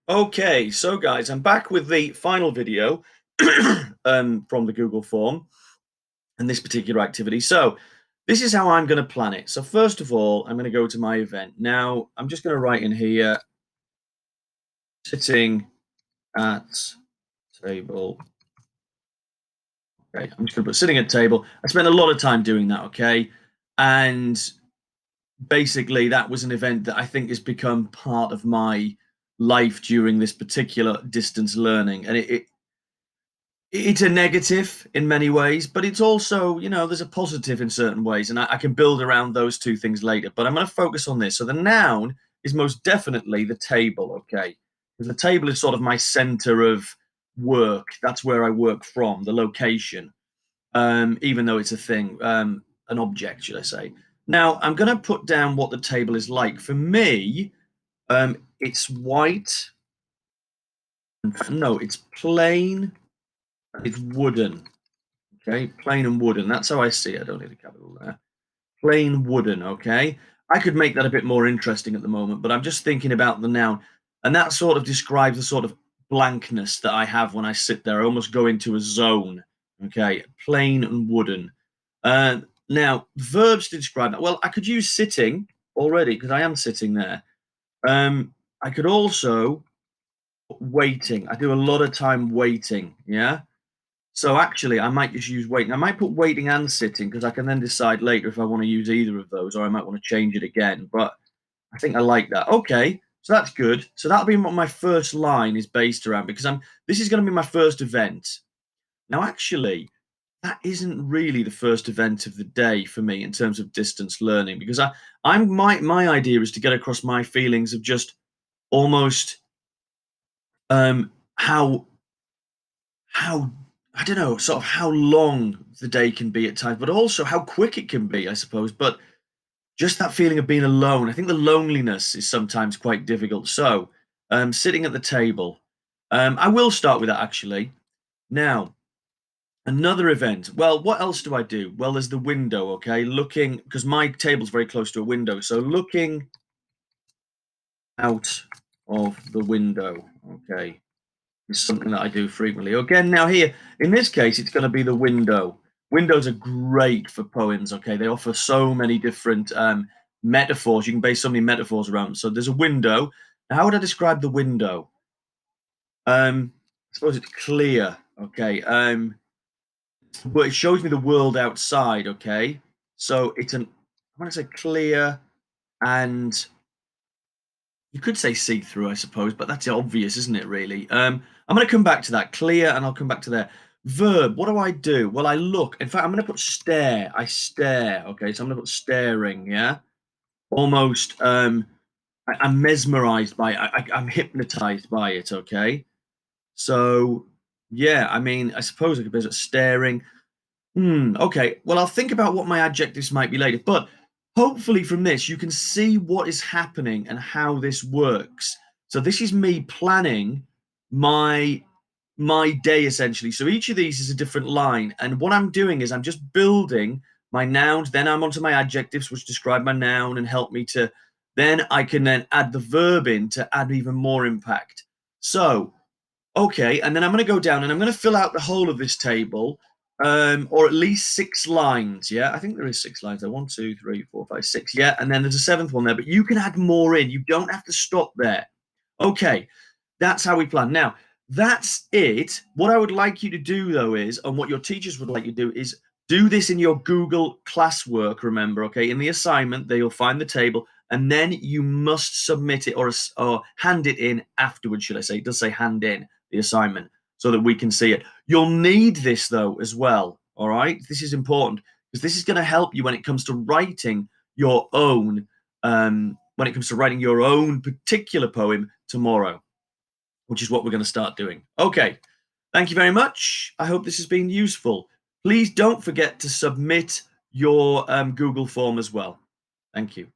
Okay, so guys, I'm back with the final video from the Google form and this particular activity. So this is how I'm going to plan it. So first of all, I'm going to go to my event. Now, I'm just going to write in here, sitting at table. Okay, I'm just going to put sitting at table. I spent a lot of time doing that, okay? And basically that was an event that I think has become part of my life during this particular distance learning. And it's a negative in many ways, but it's also, there's a positive in certain ways, and I can build around those two things later. But I'm going to focus on this. So the noun is most definitely the table, okay? Because the table is sort of my center of work. That's where I work from, the location, even though it's a thing, an object, should I say. Now, I'm going to put down what the table is like. For me, it's white. No, it's plain. It's wooden. Okay, plain and wooden. That's how I see it. I don't need a capital there. Plain wooden. Okay, I could make that a bit more interesting at the moment, but I'm just thinking about the noun, and that sort of describes the sort of blankness that I have when I sit there. I almost go into a zone. Okay, plain and wooden. Now, verbs to describe that. Well, I could use sitting already because I am sitting there. I could also waiting. I do a lot of time waiting. Yeah. So actually, I might just use waiting. I might put waiting and sitting because I can then decide later if I want to use either of those, or I might want to change it again. But I think I like that. Okay, so that's good. So that'll be what my first line is based around because this is going to be my first event. Now, actually, that isn't really the first event of the day for me in terms of distance learning because my idea is to get across my feelings of just almost how how I don't know, sort of how long the day can be at times, but also how quick it can be, I suppose. But just that feeling of being alone. I think the loneliness is sometimes quite difficult. So, sitting at the table, I will start with that actually. Now, another event. Well, what else do I do? Well, there's the window, okay, looking because my table's very close to a window. So, looking out of the window, okay. Is something that I do frequently. Again, now here, in this case, it's going to be the window. Windows are great for poems, okay? They offer so many different metaphors. You can base so many metaphors around them. So there's a window. Now, how would I describe the window? I suppose it's clear, okay? But it shows me the world outside, okay? So I want to say clear and you could say see-through, I suppose, but that's obvious, isn't it, really? I'm going to come back to that. Clear, and I'll come back to there. Verb, what do I do? Well, I look. In fact, I'm going to put stare. I stare, okay? So I'm going to put staring, yeah? Almost, I'm mesmerized by it. I'm hypnotized by it, okay? So, yeah, I mean, I suppose I could be staring. Okay. Well, I'll think about what my adjectives might be later, but hopefully from this you can see what is happening and how this works. So this is me planning my day essentially. So each of these is a different line, and what I'm doing is I'm just building my nouns, then I'm onto my adjectives which describe my noun and help me to then I can then add the verb in to add even more impact. So okay, and then I'm going to go down and I'm going to fill out the whole of this table, or at least 6 lines. Yeah, I think there is 6 lines. There, 1, 2, 3, 4, 5, 6. Yeah, and then there's a seventh one there, but you can add more in. You don't have to stop there. Okay, that's how we plan. Now, that's it. What I would like you to do, though, is, and what your teachers would like you to do, is do this in your Google classwork, remember, okay? In the assignment, they'll find the table, and then you must submit it or hand it in afterwards, should I say. It does say hand in the assignment so that we can see it. You'll need this, though, as well, all right? This is important because this is going to help you when it comes to writing your own, particular poem tomorrow, which is what we're going to start doing. Okay, thank you very much. I hope this has been useful. Please don't forget to submit your Google form as well. Thank you.